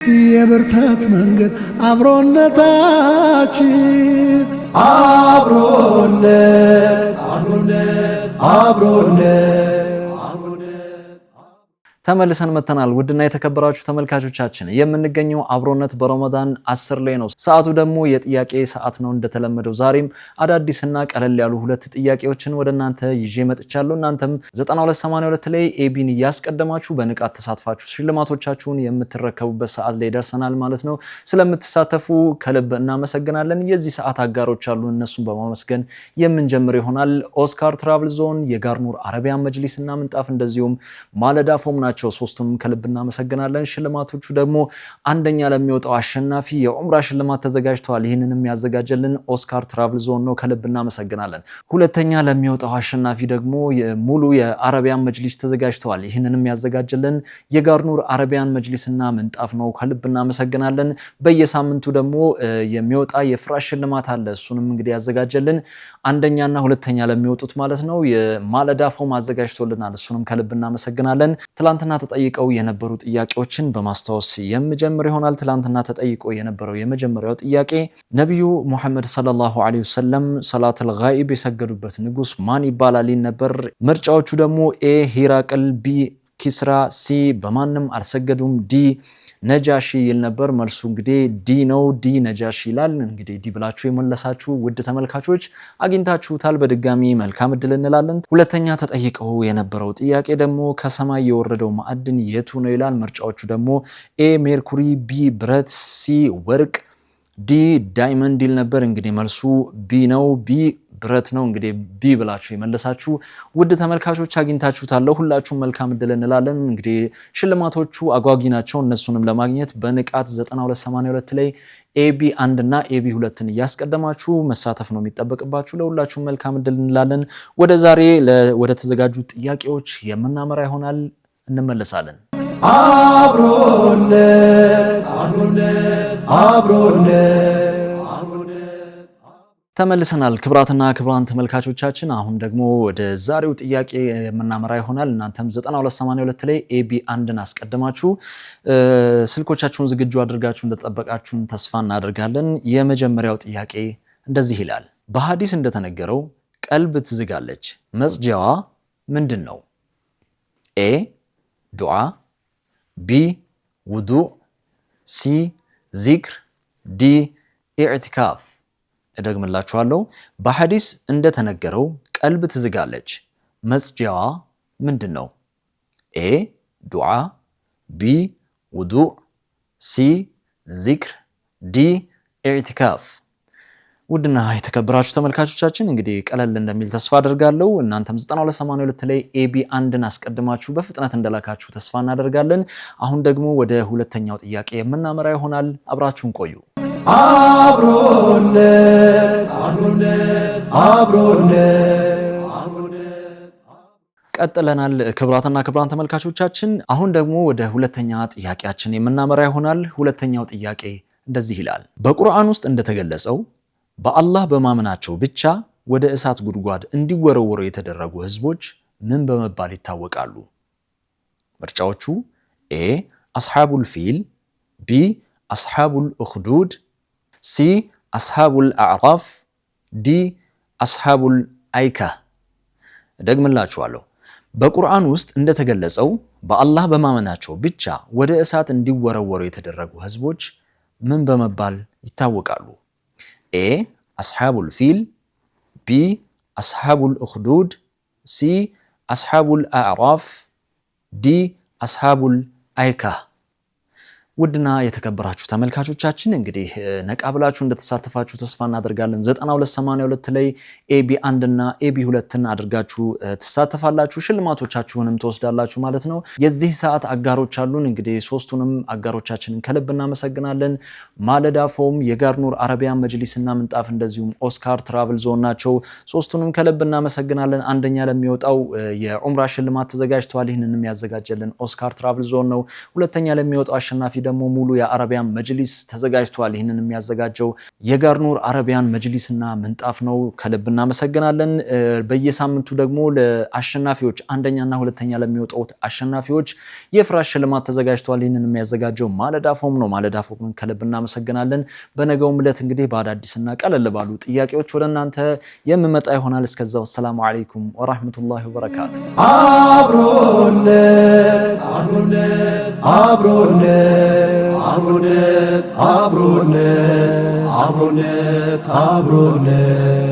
የብርታት መንገድ አብሮነታችን አብሮነት ተመልሰን መተናል። ውድና የተከበራችሁ ተመልካቾቻችን የምንገኘው አብሮነት በረመዳን 10 ላይ ነው። ሰዓቱ ደግሞ የጥያቄ ሰዓት ነው። እንደተለመደው ዛሬም አዳዲስና ቀለል ያሉ ሁለት ጥያቄዎችን ወደ እናንተ ይዤ መጥቻለሁ። እናንተም 9282 ላይ ኤቢን እያስቀደማችሁ በንቃት ተሳትፋችሁ ሽልማቶቻችሁን የምትረከቡበት ሰዓት ላይ ደርሰናል ማለት ነው። ስለምትሳተፉ ከልብ እናመሰግናለን። የዚህ ሰዓት አጋሮች አሉ፣ እነሱን በማመስገን የምንጀምር ይሆናል። ኦስካር ትራቭል ዞን፣ የጋርኑር አረቢያን መጅሊስና ምንጣፍ እንደዚሁም ማለዳ ፎም ናቸው። ሶስቱንም ከልብ እናመሰግናለን። ሽልማቶቹ ደግሞ አንደኛ ለሚወጣው አሸናፊ የዑምራ ሽልማት ተዘጋጅተዋል። ይህንንም ያዘጋጀልን ኦስካር ትራቭል ዞን ነው። ከልብ እናመሰግናለን። ሁለተኛ ለሚወጣው አሸናፊ ደግሞ ሙሉ የአረቢያን መጅሊስ ተዘጋጅተዋል። ይህንንም ያዘጋጀልን የጋርኑር አረቢያን መጅሊስና ምንጣፍ ነው። ከልብ እናመሰግናለን። በየሳምንቱ ደግሞ የሚወጣ የፍራሽ ሽልማት አለ። እሱንም እንግዲህ ያዘጋጀልን አንደኛና ሁለተኛ ለሚወጡት ማለት ነው የማለዳ ፎም አዘጋጅቶልናል። እሱንም ከልብ እናመሰግናለን። ትላንትና ተጠይቀው የነበሩ ጥያቄዎችን በማስታወስ የምጀምር ይሆናል። ትላንትና ተጠይቆ የነበረው የመጀመሪያው ጥያቄ ነብዩ ሙሐመድ ሰለላሁ ዐለይሂ ወሰለም ሰላተል ጋኢብ የሰገዱበት ንጉስ ማን ይባላል ነበር። ምርጫዎቹ ደግሞ ኤ ሂራቅል፣ ቢ ኪስራ፣ ሲ በማንም አልሰገዱም፣ ዲ ነጃሺ ይል ነበር። መልሱ እንግዲህ ዲ ነው። ዲ ነጃሺ ይላል። እንግዲህ ዲ ብላችሁ የመለሳችሁ ውድ ተመልካቾች አግኝታችሁታል። በድጋሚ መልካም እድል እንላለን። ሁለተኛ ተጠይቀው የነበረው ጥያቄ ደግሞ ከሰማይ የወረደው ማዕድን የቱ ነው ይላል። ምርጫዎቹ ደግሞ ኤ ሜርኩሪ፣ ቢ ብረት፣ ሲ ወርቅ፣ ዲ ዳይመንድ ይል ነበር። እንግዲህ መልሱ ቢ ነው። ቢ ብረት ነው። እንግዲህ ቢ ብላችሁ የመለሳችሁ ውድ ተመልካቾች አግኝታችሁታል። ሁላችሁም መልካም እድል እንላለን። እንግዲህ ሽልማቶቹ አጓጊ ናቸው። እነሱንም ለማግኘት በንቃት 9282 ላይ ኤቢ 1 እና ኤቢ 2ን እያስቀደማችሁ መሳተፍ ነው የሚጠበቅባችሁ። ለሁላችሁም መልካም እድል እንላለን። ወደ ዛሬ ወደ ተዘጋጁ ጥያቄዎች የምናመራ ይሆናል። እንመለሳለን። አብሮነት ተመልሰናል። ክብራትና ክብራን ተመልካቾቻችን አሁን ደግሞ ወደ ዛሬው ጥያቄ የምናመራ ይሆናል። እናንተም 9282 ላይ ኤቢ 1ን አስቀድማችሁ ስልኮቻችሁን ዝግጁ አድርጋችሁ እንደተጠበቃችሁን ተስፋ እናደርጋለን። የመጀመሪያው ጥያቄ እንደዚህ ይላል። በሐዲስ እንደተነገረው ቀልብ ትዝጋለች፣ መጽጃዋ ምንድን ነው? ኤ ዱዓ፣ ቢ ውዱእ፣ ሲ ዚክር፣ ዲ ኢዕቲካፍ። እደግምላችኋለሁ። በሐዲስ እንደተነገረው ቀልብ ትዝጋለች፣ መጽጃዋ ምንድን ነው? ኤ ዱዓ፣ ቢ ውዱእ፣ ሲ ዚክር፣ ዲ ኢዕቲካፍ። ውድና የተከበራችሁ ተመልካቾቻችን እንግዲህ ቀለል እንደሚል ተስፋ አደርጋለሁ። እናንተም 9282 ላይ ኤቢ 1ን አስቀድማችሁ በፍጥነት እንደላካችሁ ተስፋ እናደርጋለን። አሁን ደግሞ ወደ ሁለተኛው ጥያቄ የምናመራ ይሆናል። አብራችሁን ቆዩ። ቀጥለናል። ክብራትና ክብራን ተመልካቾቻችን አሁን ደግሞ ወደ ሁለተኛ ጥያቄያችን የምናመራ ይሆናል። ሁለተኛው ጥያቄ እንደዚህ ይላል። በቁርአን ውስጥ እንደተገለጸው በአላህ በማመናቸው ብቻ ወደ እሳት ጉድጓድ እንዲወረወሩ የተደረጉ ህዝቦች ምን በመባል ይታወቃሉ? ምርጫዎቹ ኤ አስሐቡል ፊል፣ ቢ አስሐቡል ኡኽዱድ፣ ሲ አስሐቡል አዕራፍ፣ ዲ አስሐቡል አይካ። ደግምላችኋለሁ። በቁርአን ውስጥ እንደተገለጸው በአላህ በማመናቸው ብቻ ወደ እሳት እንዲወረወሩ የተደረጉ ህዝቦች ምን በመባል ይታወቃሉ? ኤ አስሐቡል ፊል፣ ቢ አስሐቡል ኡኽዱድ፣ ሲ አስሐቡል አዕራፍ፣ ዲ አስሐቡል አይካ። ውድና የተከበራችሁ ተመልካቾቻችን እንግዲህ ነቃ ብላችሁ እንደተሳተፋችሁ ተስፋ እናደርጋለን። 9282 ላይ ኤቢ 1 እና ኤቢ 2ን አድርጋችሁ ትሳተፋላችሁ፣ ሽልማቶቻችሁንም ትወስዳላችሁ ማለት ነው። የዚህ ሰዓት አጋሮች አሉን። እንግዲህ ሶስቱንም አጋሮቻችንን ከልብ እናመሰግናለን። ማለዳ ፎም፣ የጋርኑር አረቢያን መጅሊስና ምንጣፍ እንደዚሁም ኦስካር ትራቭል ዞን ናቸው። ሶስቱንም ከልብ እናመሰግናለን። አንደኛ ለሚወጣው የዑምራ ሽልማት ተዘጋጅተዋል። ይህንንም ያዘጋጀልን ኦስካር ትራቭል ዞን ነው። ሁለተኛ ለሚወጣው አሸናፊ ደግሞ ሙሉ የአረቢያን መጅሊስ ተዘጋጅቷል። ይህንን የሚያዘጋጀው የጋርኑር አረቢያን መጅሊስና ምንጣፍ ነው። ከልብ እናመሰግናለን። በየሳምንቱ ደግሞ ለአሸናፊዎች አንደኛና ሁለተኛ ለሚወጡት አሸናፊዎች የፍራሽ ሽልማት ተዘጋጅቷል። ይህንን የሚያዘጋጀው ማለዳ ፎም ነው። ማለዳ ፎምን ከልብ እናመሰግናለን። በነገውም ዕለት እንግዲህ በአዳዲስና ቀለል ባሉ ጥያቄዎች ወደ እናንተ የምመጣ ይሆናል። እስከዛው ሰላሙ አለይኩም ወራህመቱላሂ ወበረካቱ። አብሮነት አብሮነት አብሮነት አብሮነት አብሮነት አብሮነት አብሮነት